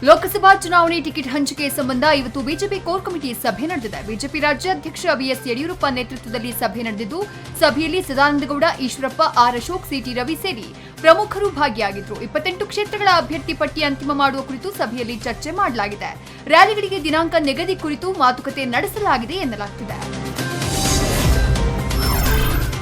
ಲೋಕಸಭಾ ಚುನಾವಣೆ ಟಿಕೆಟ್ ಹಂಚಿಕೆ ಸಂಬಂಧ ಇವತ್ತು ಬಿಜೆಪಿ ಕೋರ್ ಕಮಿಟಿ ಸಭೆ ನಡೆದಿದೆ. ಬಿಜೆಪಿ ರಾಜ್ಯಾಧ್ಯಕ್ಷ ಬಿಎಸ್ ಯಡಿಯೂರಪ್ಪ ನೇತೃತ್ವದಲ್ಲಿ ಸಭೆ ನಡೆದಿದ್ದು, ಸಭೆಯಲ್ಲಿ ಸದಾನಂದಗೌಡ, ಈಶ್ವರಪ್ಪ, ಆರ್ ಅಶೋಕ್, ಸಿಟಿ ರವಿ ಸೇರಿ ಪ್ರಮುಖರು ಭಾಗಿಯಾಗಿದ್ದರು. 28 ಕ್ಷೇತ್ರಗಳ ಅಭ್ಯರ್ಥಿ ಪಟ್ಟಿ ಅಂತಿಮ ಮಾಡುವ ಕುರಿತು ಸಭೆಯಲ್ಲಿ ಚರ್ಚೆ ಮಾಡಲಾಗಿದೆ. ರ್ಯಾಲಿಗಳಿಗೆ ದಿನಾಂಕ ನಿಗದಿ ಕುರಿತು ಮಾತುಕತೆ ನಡೆಸಲಾಗಿದೆ ಎನ್ನಲಾಗುತ್ತಿದೆ.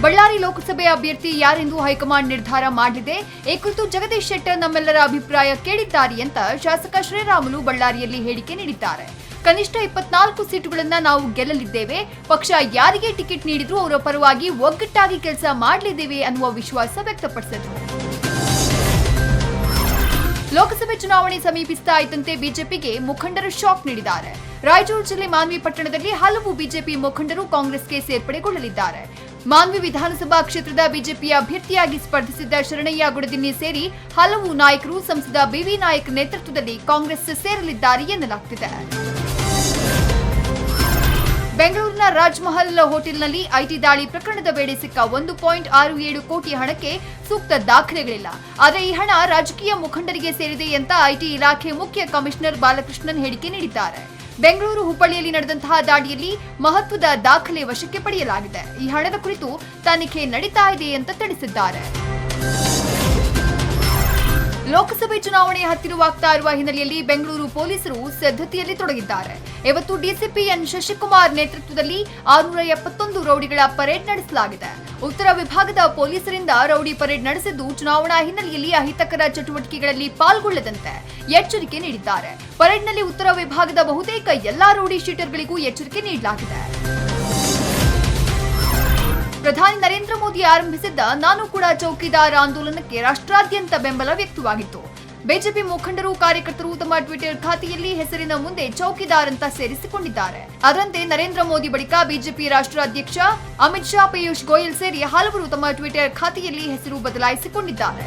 ಬಳ್ಳಾರಿ ಲೋಕಸಭೆ ಅಭ್ಯರ್ಥಿ ಯಾರೆಂದು ಹೈಕಮಾಂಡ್ ನಿರ್ಧಾರ ಮಾಡಲಿದೆ. ಈ ಕುರಿತು ಜಗದೀಶ್ ಶೆಟ್ಟರ್ ನಮ್ಮೆಲ್ಲರ ಅಭಿಪ್ರಾಯ ಕೇಳಿದ್ದಾರೆ ಅಂತ ಶಾಸಕ ಶ್ರೀರಾಮುಲು ಬಳ್ಳಾರಿಯಲ್ಲಿ ಹೇಳಿಕೆ ನೀಡಿದ್ದಾರೆ. ಕನಿಷ್ಠ 24 ಸೀಟುಗಳನ್ನ ನಾವು ಗೆಲ್ಲಲಿದ್ದೇವೆ. ಪಕ್ಷ ಯಾರಿಗೆ ಟಿಕೆಟ್ ನೀಡಿದ್ರು ಅವರ ಪರವಾಗಿ ಒಗ್ಗಟ್ಟಾಗಿ ಕೆಲಸ ಮಾಡಲಿದ್ದೇವೆ ಅನ್ನುವ ವಿಶ್ವಾಸ ವ್ಯಕ್ತಪಡಿಸಿದರು. ಲೋಕಸಭೆ ಚುನಾವಣೆ ಸಮೀಪಿಸ್ತಾ ಇದ್ದಂತೆ ಬಿಜೆಪಿಗೆ ಮುಖಂಡರು ಶಾಕ್ ನೀಡಿದ್ದಾರೆ. ರಾಯಚೂರು ಜಿಲ್ಲೆ ಮಾನ್ವಿ ಪಟ್ಟಣದಲ್ಲಿ ಹಲವು ಬಿಜೆಪಿ ಮುಖಂಡರು ಕಾಂಗ್ರೆಸ್ಗೆ ಸೇರ್ಪಡೆಗೊಳ್ಳಲಿದ್ದಾರೆ. ಮಾನ್ವಿ ವಿಧಾನಸಭಾ ಕ್ಷೇತ್ರದ ಬಿಜೆಪಿಯ ಅಭ್ಯರ್ಥಿಯಾಗಿ ಸ್ಪರ್ಧಿಸಿದ್ದ ಶರಣಯ್ಯ ಗುಡದಿನ್ನಿ ಸೇರಿ ಹಲವು ನಾಯಕರು ಸಂಸದ ಬಿವಿ ನಾಯಕ್ ನೇತೃತ್ವದಲ್ಲಿ ಕಾಂಗ್ರೆಸ್ ಸೇರಲಿದ್ದಾರೆ ಎನ್ನಲಾಗುತ್ತಿದೆ. ಬೆಂಗಳೂರಿನ ರಾಜ್ಮಹಲ್ ಹೋಟೆಲ್ನಲ್ಲಿ ಐಟಿ ದಾಳಿ ಪ್ರಕರಣದ ವೇಳೆ ಸಿಕ್ಕ 1.67 ಕೋಟಿ ಹಣಕ್ಕೆ ಸೂಕ್ತ ದಾಖಲೆಗಳಿಲ್ಲ. ಆದರೆ ಈ ಹಣ ರಾಜಕೀಯ ಮುಖಂಡರಿಗೆ ಸೇರಿದೆ ಅಂತ ಐಟಿ ಇಲಾಖೆ ಮುಖ್ಯ ಕಮಿಷನರ್ ಬಾಲಕೃಷ್ಣನ್ ಹೇಳಿಕೆ ನೀಡಿದ್ದಾರೆ. ಬೆಂಗಳೂರು ಹುಬ್ಬಳ್ಳಿಯಲ್ಲಿ ನಡೆದಂತಹ ದಾಳಿಯಲ್ಲಿ ಮಹತ್ವದ ದಾಖಲೆ ವಶಕ್ಕೆ ಪಡೆಯಲಾಗಿದೆ. ಈ ಹಣದ ಕುರಿತು ತನಿಖೆ ನಡೀತಾ ಇದೆ ಅಂತ ತಿಳಿಸಿದ್ದಾರೆ. ಲೋಕಸಭೆ ಚುನಾವಣೆ ಹತ್ತಿರವಾಗ್ತಾ ಇರುವ ಹಿನ್ನೆಲೆಯಲ್ಲಿ ಬೆಂಗಳೂರು ಪೊಲೀಸರು ಸಿದ್ಧತೆಯಲ್ಲಿ ತೊಡಗಿದ್ದಾರೆ. ಇವತ್ತು ಡಿಸಿಪಿ ಎನ್ ಶಶಿಕುಮಾರ್ ನೇತೃತ್ವದಲ್ಲಿ 671 ರೌಡಿಗಳ ಪರೇಡ್ ನಡೆಸಲಾಗಿದೆ. ಉತ್ತರ ವಿಭಾಗದ ಪೊಲೀಸರಿಂದ ರೌಡಿ ಪರೇಡ್ ನಡೆಸಿದ್ದು, ಚುನಾವಣಾ ಹಿನ್ನೆಲೆಯಲ್ಲಿ ಅಹಿತಕರ ಚಟುವಟಿಕೆಗಳಲ್ಲಿ ಪಾಲ್ಗೊಳ್ಳದಂತೆ ಎಚ್ಚರಿಕೆ ನೀಡಿದ್ದಾರೆ. ಪರೇಡ್ನಲ್ಲಿ ಉತ್ತರ ವಿಭಾಗದ ಬಹುತೇಕ ಎಲ್ಲಾ ರೌಡಿ ಶೀಟರ್ಗಳಿಗೂ ಎಚ್ಚರಿಕೆ ನೀಡಲಾಗಿದೆ. ಪ್ರಧಾನಿ ನರೇಂದ್ರ ಮೋದಿ ಆರಂಭಿಸಿದ್ದ ನಾನು ಕೂಡ ಚೌಕಿದಾರ ಆಂದೋಲನಕ್ಕೆ ರಾಷ್ಟ್ರಾದ್ಯಂತ ಬೆಂಬಲ ವ್ಯಕ್ತವಾಗಿತ್ತು. ಬಿಜೆಪಿ ಮುಖಂಡರು, ಕಾರ್ಯಕರ್ತರು ತಮ್ಮ ಟ್ವಿಟರ್ ಖಾತೆಯಲ್ಲಿ ಹೆಸರಿನ ಮುಂದೆ ಚೌಕಿದಾರ್ ಅಂತ ಸೇರಿಸಿಕೊಂಡಿದ್ದಾರೆ. ಅದರಂತೆ ನರೇಂದ್ರ ಮೋದಿ ಬಳಿಕ ಬಿಜೆಪಿ ರಾಷ್ಟ್ರಾಧ್ಯಕ್ಷ ಅಮಿತ್ ಶಾ, ಪಿಯೂಷ್ ಗೋಯಲ್ ಸೇರಿ ಹಲವರು ತಮ್ಮ ಟ್ವಿಟರ್ ಖಾತೆಯಲ್ಲಿ ಹೆಸರು ಬದಲಾಯಿಸಿಕೊಂಡಿದ್ದಾರೆ.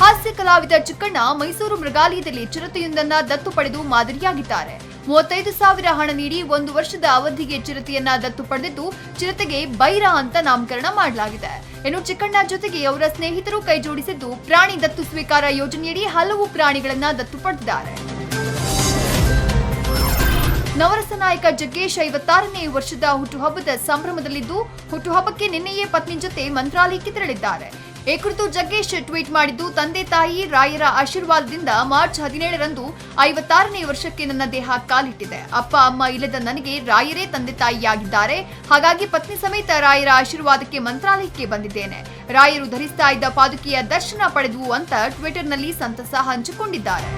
ಹಾಸ್ಯ ಕಲಾವಿದ ಚಿಕ್ಕಣ್ಣ ಮೈಸೂರು ಮೃಗಾಲಯದಲ್ಲಿ ಚಿರತೆಯೊಂದನ್ನ ದತ್ತು ಪಡೆದು ಮಾದರಿಯಾಗಿದ್ದಾರೆ. 35,000 ಹಣ ನೀಡಿ 1 ವರ್ಷದ ಅವಧಿಗೆ ಚಿರತೆಯನ್ನ ದತ್ತು ಪಡೆದಿದ್ದು, ಚಿರತೆಗೆ ಬೈರಾ ಅಂತ ನಾಮಕರಣ ಮಾಡಲಾಗಿದೆ. ಇನ್ನು ಚಿಕ್ಕಣ್ಣ ಜೊತೆಗೆ ಅವರ ಸ್ನೇಹಿತರು ಕೈ ಜೋಡಿಸಿದ್ದು, ಪ್ರಾಣಿ ದತ್ತು ಸ್ವೀಕಾರ ಯೋಜನೆಯಡಿ ಹಲವು ಪ್ರಾಣಿಗಳನ್ನ ದತ್ತು ಪಡೆದಿದ್ದಾರೆ. ನವರಸ ನಾಯಕ ಜಗ್ಗೇಶ್ 56ನೇ ವರ್ಷದ ಹುಟ್ಟುಹಬ್ಬದ ಸಂಭ್ರಮದಲ್ಲಿದ್ದು, ಹುಟ್ಟುಹಬ್ಬಕ್ಕೆ ನಿನ್ನೆಯೇ ಪತ್ನಿ ಜೊತೆ ಮಂತ್ರಾಲಯಕ್ಕೆ ತೆರಳಿದ್ದಾರೆ. ಈ ಕುರಿತು ಜಗ್ಗೇಶ್ ಟ್ವೀಟ್ ಮಾಡಿದ್ದು, ತಂದೆ ತಾಯಿ ರಾಯರ ಆಶೀರ್ವಾದದಿಂದ ಮಾರ್ಚ್ 17ರಂದು 56ನೇ ವರ್ಷಕ್ಕೆ ನನ್ನ ದೇಹ ಕಾಲಿಟ್ಟಿದೆ. ಅಪ್ಪ ಅಮ್ಮ ಇಲ್ಲದ ನನಗೆ ರಾಯರೇ ತಂದೆ ತಾಯಿಯಾಗಿದ್ದಾರೆ. ಹಾಗಾಗಿ ಪತ್ನಿ ಸಮೇತ ರಾಯರ ಆಶೀರ್ವಾದಕ್ಕೆ ಮಂತ್ರಾಲಯಕ್ಕೆ ಬಂದಿದ್ದೇನೆ. ರಾಯರು ಧರಿಸ್ತಾ ಇದ್ದ ಪಾದುಕೆಯ ದರ್ಶನ ಪಡೆದು ಅಂತ ಟ್ವಿಟರ್ನಲ್ಲಿ ಸಂತಸ ಹಂಚಿಕೊಂಡಿದ್ದಾರೆ.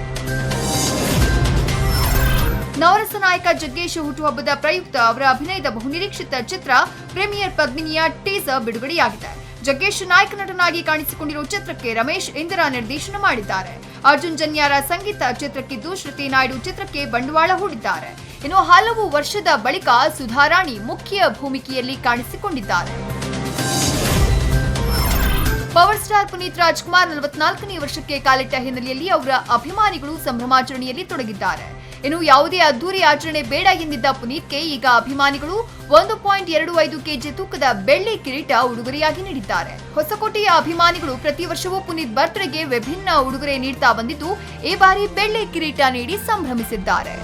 ನವರಸ ನಾಯಕ ಜಗ್ಗೇಶ್ ಹುಟ್ಟುಹಬ್ಬದ ಪ್ರಯುಕ್ತ ಅವರ ಅಭಿನಯದ ಬಹುನಿರೀಕ್ಷಿತ ಚಿತ್ರ ಪ್ರೀಮಿಯರ್ ಪದ್ಮಿನಿಯ ಟೀಸರ್ ಬಿಡುಗಡೆಯಾಗಿದೆ. ಜಗ್ಗೇಶ್ ನಾಯಕ ನಟನಾಗಿ ಕಾಣಿಸಿಕೊಂಡಿರುವ ಚಿತ್ರಕ್ಕೆ ರಮೇಶ್ ಇಂದಿರಾ ನಿರ್ದೇಶನ ಮಾಡಿದ್ದಾರೆ. ಅರ್ಜುನ್ ಜನ್ಯಾರ ಸಂಗೀತ ಚಿತ್ರಕ್ಕಿದ್ದು, ಶ್ರುತಿ ನಾಯ್ಡು ಚಿತ್ರಕ್ಕೆ ಬಂಡವಾಳ ಹೂಡಿದ್ದಾರೆ. ಇನ್ನು ಹಲವು ವರ್ಷದ ಬಳಿಕ ಸುಧಾರಾಣಿ ಮುಖ್ಯ ಭೂಮಿಕೆಯಲ್ಲಿ ಕಾಣಿಸಿಕೊಂಡಿದ್ದಾರೆ. ಪವರ್ ಸ್ಟಾರ್ ಪುನೀತ್ ರಾಜ್ಕುಮಾರ್ 44ನೇ ವರ್ಷಕ್ಕೆ ಕಾಲಿಟ್ಟ ಹಿನ್ನೆಲೆಯಲ್ಲಿ ಅವರ ಅಭಿಮಾನಿಗಳು ಸಂಭ್ರಮಾಚರಣೆಯಲ್ಲಿ ತೊಡಗಿದ್ದಾರೆ. ಇನ್ನು ಯಾವುದೇ ಅದ್ದೂರಿ ಆಚರಣೆ ಬೇಡ ಎಂದಿದ್ದ ಪುನೀತ್ಗೆ ಈಗ ಅಭಿಮಾನಿಗಳು 1.25 ಕೆಜಿ ತೂಕದ ಬೆಳ್ಳಿ ಕಿರೀಟ ಉಡುಗೊರೆಯಾಗಿ ನೀಡಿದ್ದಾರೆ. ಹೊಸಕೋಟೆಯ ಅಭಿಮಾನಿಗಳು ಪ್ರತಿ ವರ್ಷವೂ ಪುನೀತ್ ಬರ್ತ್ಡೇಗೆ ವಿಭಿನ್ನ ಉಡುಗೊರೆ ನೀಡ್ತಾ ಬಂದಿದ್ದು, ಈ ಬಾರಿ ಬೆಳ್ಳಿ ಕಿರೀಟ ನೀಡಿ ಸಂಭ್ರಮಿಸಿದ್ದಾರೆ.